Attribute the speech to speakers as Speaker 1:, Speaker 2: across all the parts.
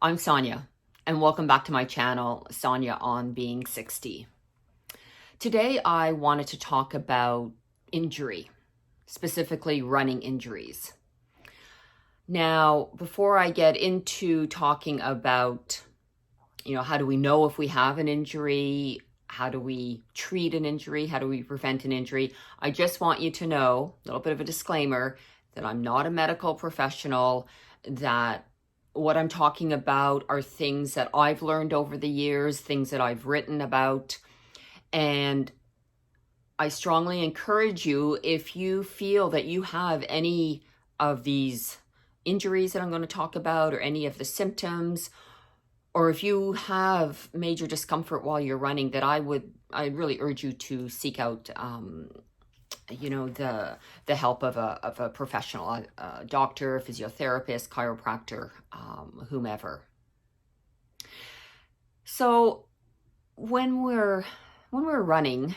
Speaker 1: I'm Sonia, and welcome back to my channel, Sonia on Being 60. Today, I wanted to talk about injury, specifically running injuries. Now, before I get into talking about, how do we know if we have an injury? How do we treat an injury? How do we prevent an injury? I just want you to know, a little bit of a disclaimer, that I'm not a medical professional, that what I'm talking about are things that I've learned over the years, things that I've written about. And I strongly encourage you, if you feel that you have any of these injuries that I'm going to talk about, or any of the symptoms, or if you have major discomfort while you're running, that I really urge you to seek out the help of a professional, a doctor, physiotherapist, chiropractor, whomever. So when we're running,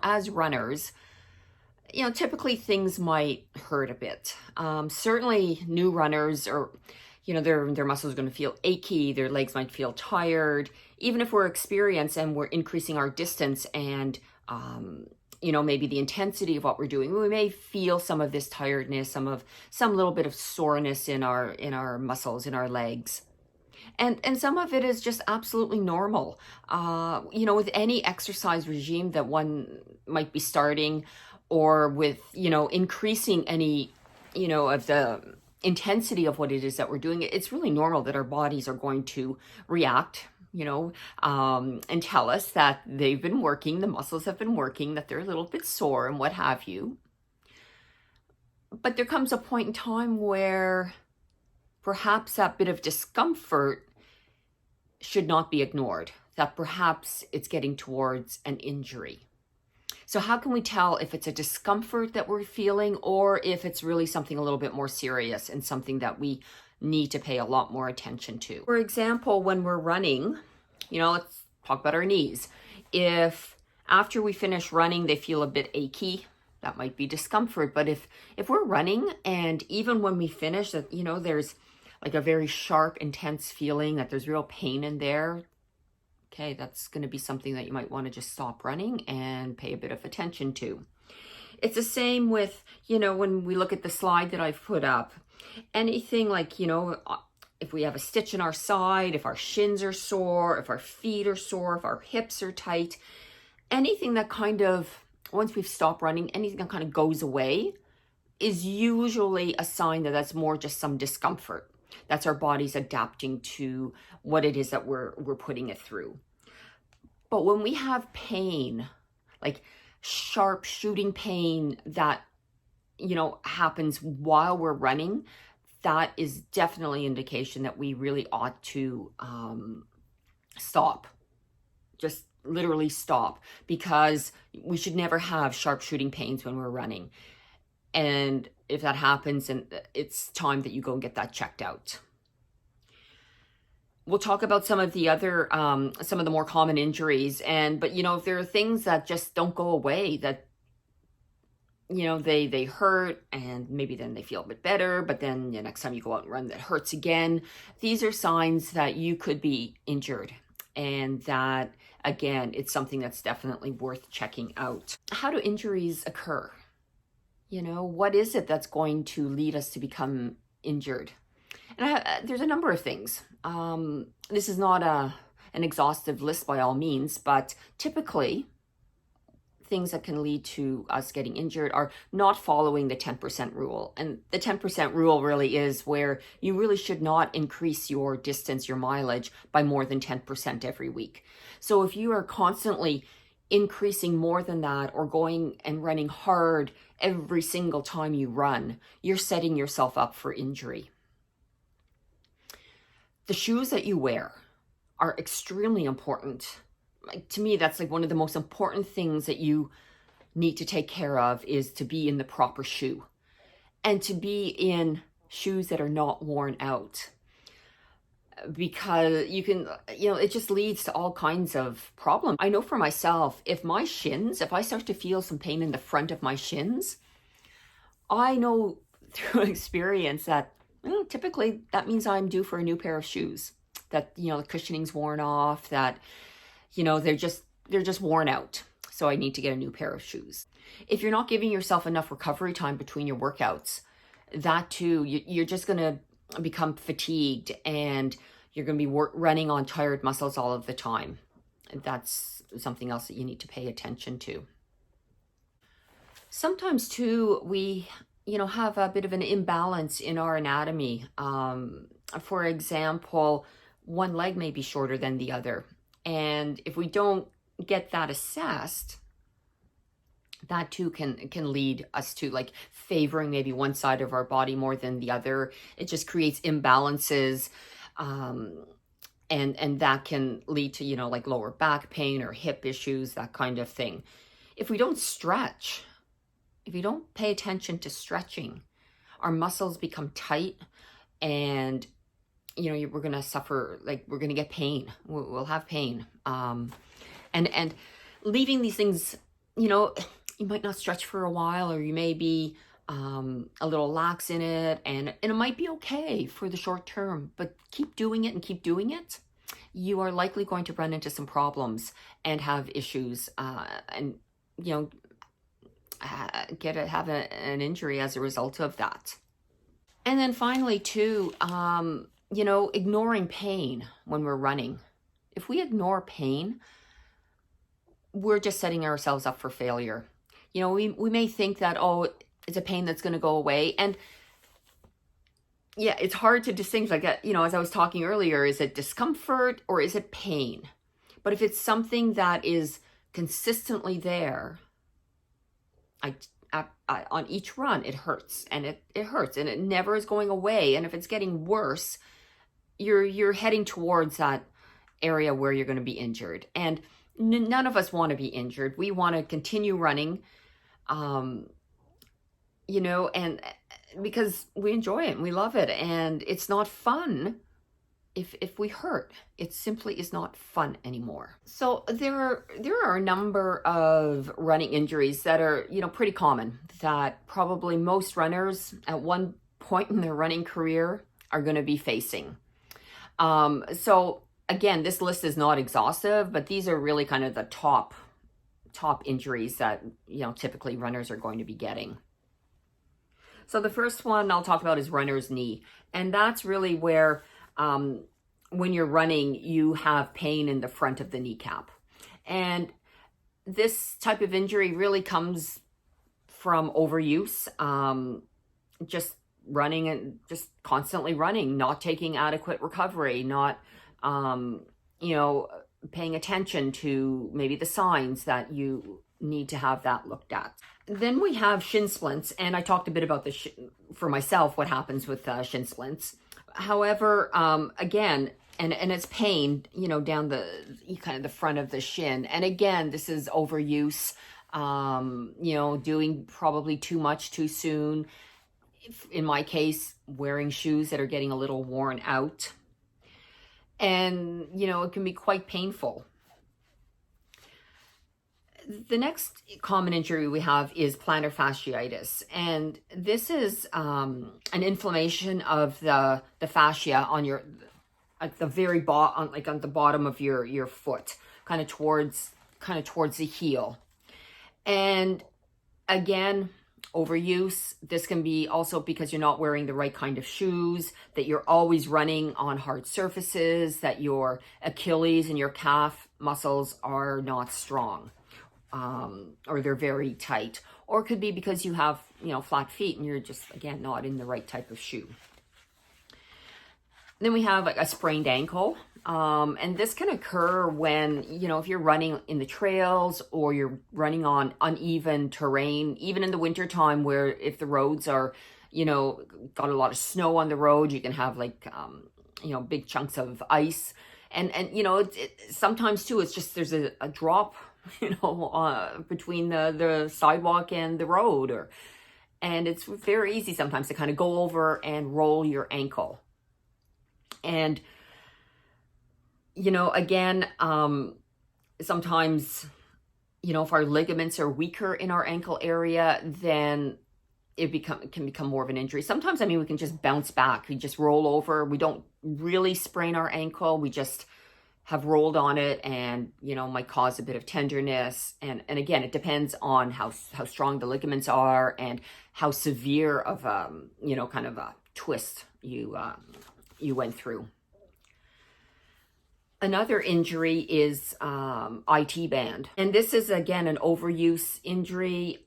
Speaker 1: as runners, typically things might hurt a bit. Certainly new runners, or their muscles are going to feel achy, their legs might feel tired. Even if we're experienced and we're increasing our distance and maybe the intensity of what we're doing, we may feel some of this tiredness, some little bit of soreness in our muscles, in our legs. And some of it is just absolutely normal. With any exercise regime that one might be starting, or with, increasing any, of the intensity of what it is that we're doing, it's really normal that our bodies are going to react, and tell us that they've been working, the muscles have been working, that they're a little bit sore and what have you. But there comes a point in time where perhaps that bit of discomfort should not be ignored, that perhaps it's getting towards an injury. So how can we tell if it's a discomfort that we're feeling, or if it's really something a little bit more serious and something that we need to pay a lot more attention to? For example, when we're running, let's talk about our knees. If after we finish running, they feel a bit achy, that might be discomfort. But if we're running, and even when we finish, that there's like a very sharp, intense feeling, that there's real pain in there, okay, that's going to be something that you might want to just stop running and pay a bit of attention to. It's the same with, when we look at the slide that I've put up, anything like, if we have a stitch in our side, if our shins are sore, if our feet are sore, if our hips are tight, anything that kind of, once we've stopped running, anything that kind of goes away is usually a sign that that's more just some discomfort. That's our bodies adapting to what it is that we're putting it through. But when we have pain, like sharp shooting pain that, happens while we're running, that is definitely indication that we really ought to stop. Just literally stop, because we should never have sharp shooting pains when we're running. And if that happens, then it's time that you go and get that checked out. We'll talk about some of the other, some of the more common injuries. But if there are things that just don't go away, that, they hurt, and maybe then they feel a bit better, but then the next time you go out and run, that hurts again. These are signs that you could be injured, and that, again, it's something that's definitely worth checking out. How do injuries occur? What is it that's going to lead us to become injured? And there's a number of things. This is not an exhaustive list by all means, but typically things that can lead to us getting injured are not following the 10% rule. And the 10% rule really is where you really should not increase your distance, your mileage, by more than 10% every week. So if you are constantly increasing more than that, or going and running hard every single time you run, you're setting yourself up for injury. The shoes that you wear are extremely important. To me, that's like one of the most important things that you need to take care of, is to be in the proper shoe, and to be in shoes that are not worn out. Because you can, it just leads to all kinds of problems. I know for myself, if I start to feel some pain in the front of my shins, I know through experience that typically that means I'm due for a new pair of shoes. that, the cushioning's worn off, that, they're just worn out. So I need to get a new pair of shoes. If you're not giving yourself enough recovery time between your workouts, that too, you're just going to become fatigued, and you're going to be running on tired muscles all of the time. That's something else that you need to pay attention to. Sometimes too, we, have a bit of an imbalance in our anatomy. For example, one leg may be shorter than the other. And if we don't get that assessed, that too can lead us to like favoring maybe one side of our body more than the other. It just creates imbalances. And that can lead to, like lower back pain or hip issues, that kind of thing. If we don't stretch, if you don't pay attention to stretching, our muscles become tight, and we're going to suffer, like we're going to get pain. We'll have pain. And leaving these things, you might not stretch for a while, or you may be a little lax in it, and it might be okay for the short term, but keep doing it and keep doing it. You are likely going to run into some problems and have issues, and have an injury as a result of that. And then finally too, ignoring pain when we're running. If we ignore pain, we're just setting ourselves up for failure. We may think that, oh, it's a pain that's going to go away. And yeah, it's hard to distinguish. Like, as I was talking earlier, is it discomfort or is it pain? But if it's something that is consistently there, on each run, it hurts, and it hurts, and it never is going away. And if it's getting worse, you're heading towards that area where you're going to be injured. And none of us want to be injured. We want to continue running, and because we enjoy it and we love it, and it's not fun if we hurt. It simply is not fun anymore. So there are a number of running injuries that are, pretty common, that probably most runners at one point in their running career are going to be facing. So again, this list is not exhaustive, but these are really kind of the top injuries that, typically runners are going to be getting. So the first one I'll talk about is runner's knee. And that's really where, when you're running, you have pain in the front of the kneecap. And this type of injury really comes from overuse, just running and just constantly running, not taking adequate recovery, not, paying attention to maybe the signs that you need to have that looked at. Then we have shin splints, and I talked a bit about this for myself, what happens with shin splints. However, again, and it's pain, down the kind of the front of the shin. And again, this is overuse, doing probably too much too soon. In my case, wearing shoes that are getting a little worn out. And, it can be quite painful. The next common injury we have is plantar fasciitis. And this is an inflammation of the fascia on at the very bottom, like on the bottom of your foot, kind of towards the heel. And again, overuse. This can be also because you're not wearing the right kind of shoes, that you're always running on hard surfaces, that your Achilles and your calf muscles are not strong, or they're very tight. Or it could be because you have, flat feet and you're just, again, not in the right type of shoe. Then we have like a sprained ankle. And this can occur when, if you're running in the trails or you're running on uneven terrain, even in the wintertime, where if the roads are, got a lot of snow on the road, you can have like, big chunks of ice. And sometimes too, it's just, there's a drop, between the sidewalk and the road, and it's very easy sometimes to kind of go over and roll your ankle. And, again, sometimes, if our ligaments are weaker in our ankle area, then can become more of an injury. Sometimes, I mean, we can just bounce back. We just roll over. We don't really sprain our ankle. We just have rolled on it, and might cause a bit of tenderness. And again, it depends on how strong the ligaments are and how severe of kind of a twist you went through. Another injury is IT band. And this is, again, an overuse injury.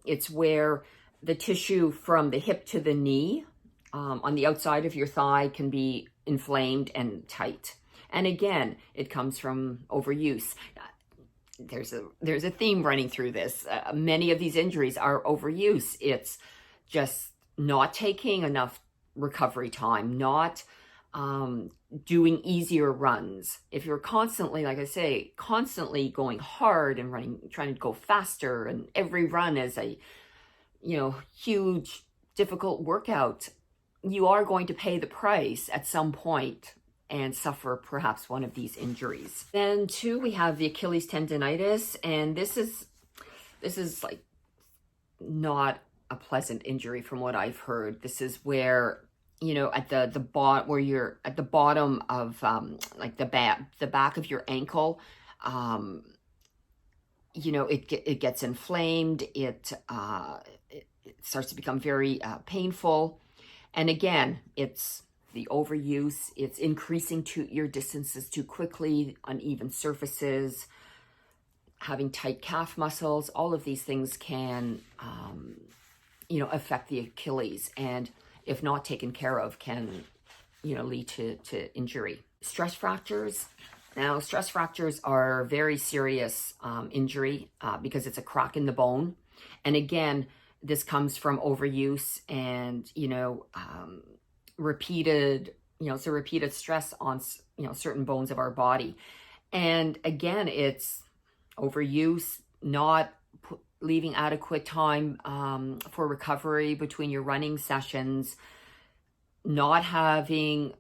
Speaker 1: It's where the tissue from the hip to the knee on the outside of your thigh can be inflamed and tight. And again, it comes from overuse. There's a theme running through this. Many of these injuries are overuse. It's just not taking enough recovery time, not doing easier runs. If you're constantly, like I say, constantly going hard and running, trying to go faster, and every run is a huge, difficult workout, you are going to pay the price at some point and suffer perhaps one of these injuries. Then too, we have the Achilles tendonitis, and this is like not a pleasant injury from what I've heard. This is where at the bottom, where you're at the bottom of like the back of your ankle, it gets inflamed. It starts to become very painful. And again, it's the overuse. It's increasing to your distances too quickly, uneven surfaces, having tight calf muscles. All of these things can, affect the Achilles, and if not taken care of, can, lead to injury. Stress fractures. Now, stress fractures are very serious injury because it's a crack in the bone. And again, this comes from overuse and, repeated stress on, certain bones of our body. And again, it's overuse, not leaving adequate time for recovery between your running sessions, not having,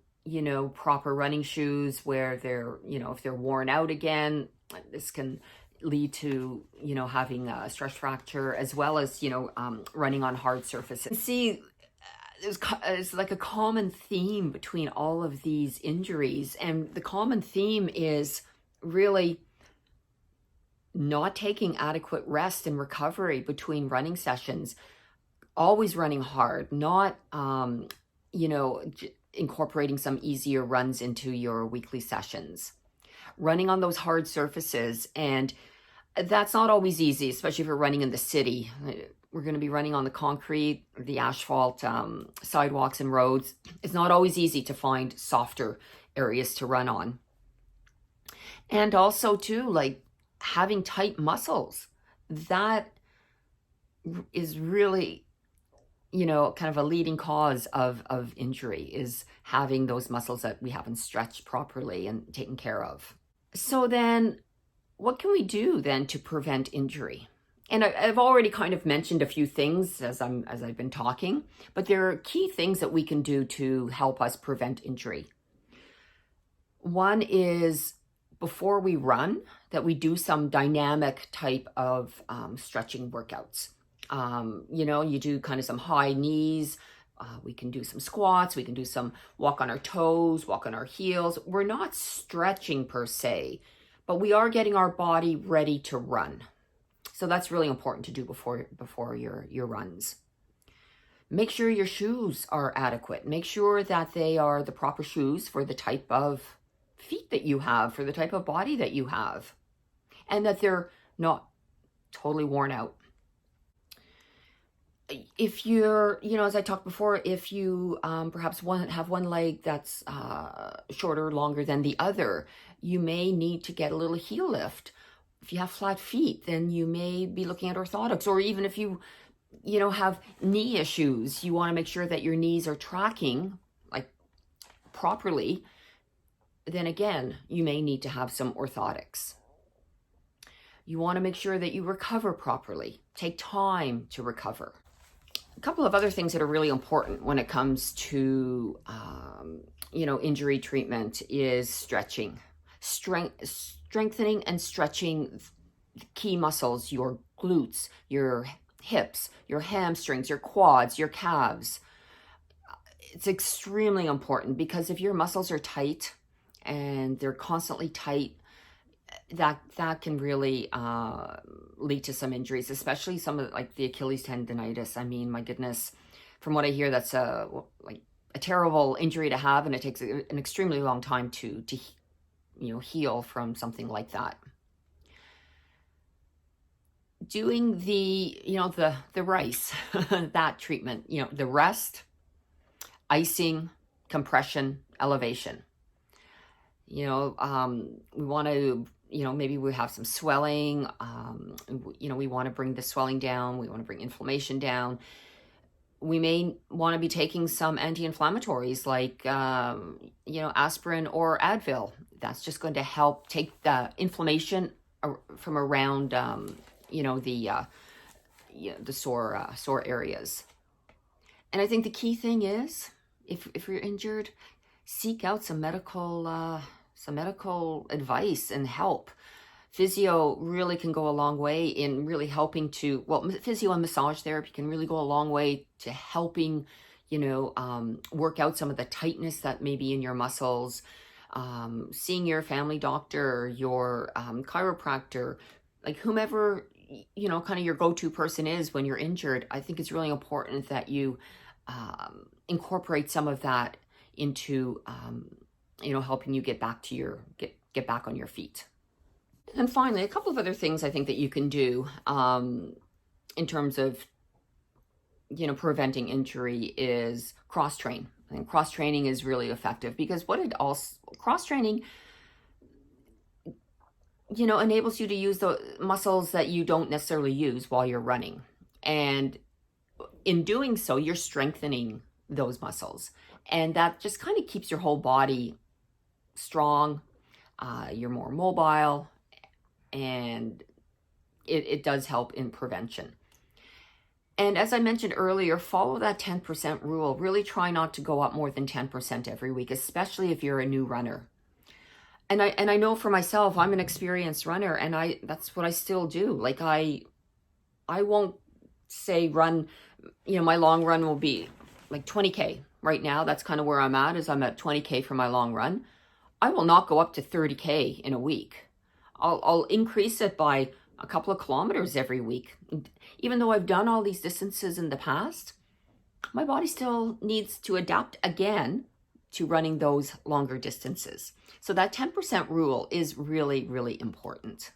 Speaker 1: proper running shoes where they're, if they're worn out again, this can lead to, having a stress fracture, as well as, running on hard surfaces. See, there's like a common theme between all of these injuries. And the common theme is really not taking adequate rest and recovery between running sessions, always running hard, not, incorporating some easier runs into your weekly sessions, running on those hard surfaces. And that's not always easy, especially if you're running in the city. We're going to be running on the concrete, the asphalt, sidewalks and roads. It's not always easy to find softer areas to run on. And also too, like, having tight muscles, that is really, kind of a leading cause of injury, is having those muscles that we haven't stretched properly and taken care of. So then what can we do then to prevent injury? And I've already kind of mentioned a few things as I've been talking, but there are key things that we can do to help us prevent injury. One is, before we run, that we do some dynamic type of stretching workouts. You do kind of some high knees. We can do some squats. We can do some walk on our toes, walk on our heels. We're not stretching per se, but we are getting our body ready to run. So that's really important to do before your runs. Make sure your shoes are adequate. Make sure that they are the proper shoes for the type of feet that you have, for the type of body that you have, and that they're not totally worn out. If you're, as I talked before, if you perhaps have one leg that's shorter, longer than the other, you may need to get a little heel lift. If you have flat feet, then you may be looking at orthotics. Or even if you have knee issues, you want to make sure that your knees are tracking like properly, then again, you may need to have some orthotics. You want to make sure that you recover properly. Take time to recover. A couple of other things that are really important when it comes to, injury treatment is stretching. Strengthening and stretching key muscles, your glutes, your hips, your hamstrings, your quads, your calves. It's extremely important because if your muscles are tight and they're constantly tight, that can really lead to some injuries, especially some of like the Achilles tendonitis. I mean, my goodness, from what I hear, that's like a terrible injury to have, and it takes an extremely long time to heal from something like that. Doing the RICE that treatment, the rest, icing, compression, elevation. We want to, maybe we have some swelling. We want to bring the swelling down. We want to bring inflammation down. We may want to be taking some anti-inflammatories like, aspirin or Advil. That's just going to help take the inflammation from around, the sore areas. And I think the key thing is, if you're injured, seek out some medical advice and help. Physio really can go a long way in really helping to, physio and massage therapy can really go a long way to helping, work out some of the tightness that may be in your muscles. Seeing your family doctor, your chiropractor, like whomever, kind of your go-to person is when you're injured. I think it's really important that you incorporate some of that into, helping you get back to get back on your feet. And finally, a couple of other things I think that you can do in terms of, preventing injury is cross-train. And cross-training is really effective because cross-training, enables you to use the muscles that you don't necessarily use while you're running. And in doing so, you're strengthening those muscles. And that just kind of keeps your whole body strong. You're more mobile, and it does help in prevention. And as I mentioned earlier, follow that 10% rule. Really try not to go up more than 10% every week, especially if you're a new runner. And I know for myself, I'm an experienced runner, and that's what I still do. Like I won't say run, my long run will be like 20K. Right now, that's kind of where I'm at, is I'm at 20K for my long run. I will not go up to 30K in a week. I'll increase it by a couple of kilometers every week. Even though I've done all these distances in the past, my body still needs to adapt again to running those longer distances. So that 10% rule is really, really important.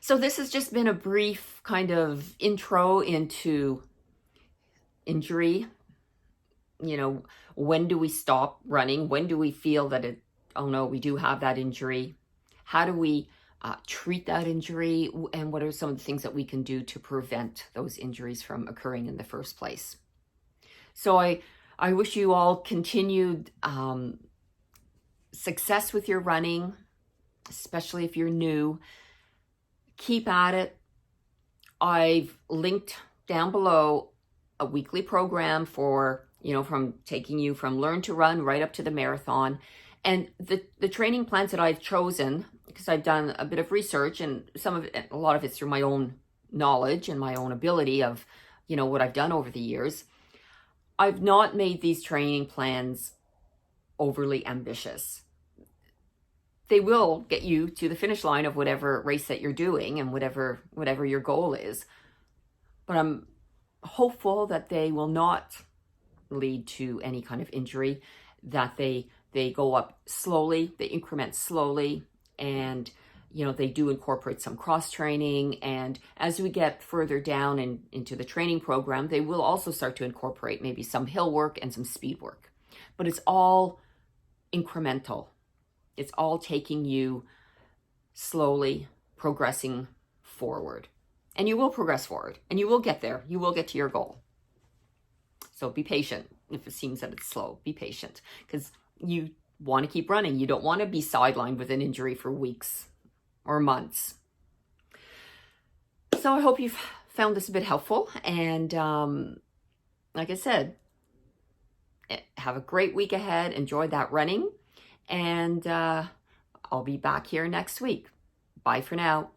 Speaker 1: So this has just been a brief kind of intro into injury. When do we stop running? When do we feel that oh no, we do have that injury? How do we treat that injury? And what are some of the things that we can do to prevent those injuries from occurring in the first place? So I wish you all continued success with your running, especially if you're new. Keep at it. I've linked down below a weekly program for, from taking you from learn to run right up to the marathon. And the training plans that I've chosen, because I've done a bit of research, and a lot of it's through my own knowledge and my own ability of, what I've done over the years. I've not made these training plans overly ambitious. They will get you to the finish line of whatever race that you're doing and whatever your goal is. But I'm hopeful that they will not lead to any kind of injury, that they go up slowly, they increment slowly, and they do incorporate some cross training. And as we get further down into the training program, they will also start to incorporate maybe some hill work and some speed work. But it's all incremental. It's all taking you slowly progressing forward. And you will progress forward, and you will get there. You will get to your goal. So be patient. If it seems that it's slow, be patient, because you want to keep running. You don't want to be sidelined with an injury for weeks or months. So I hope you've found this a bit helpful. And like I said, have a great week ahead. Enjoy that running. And I'll be back here next week. Bye for now.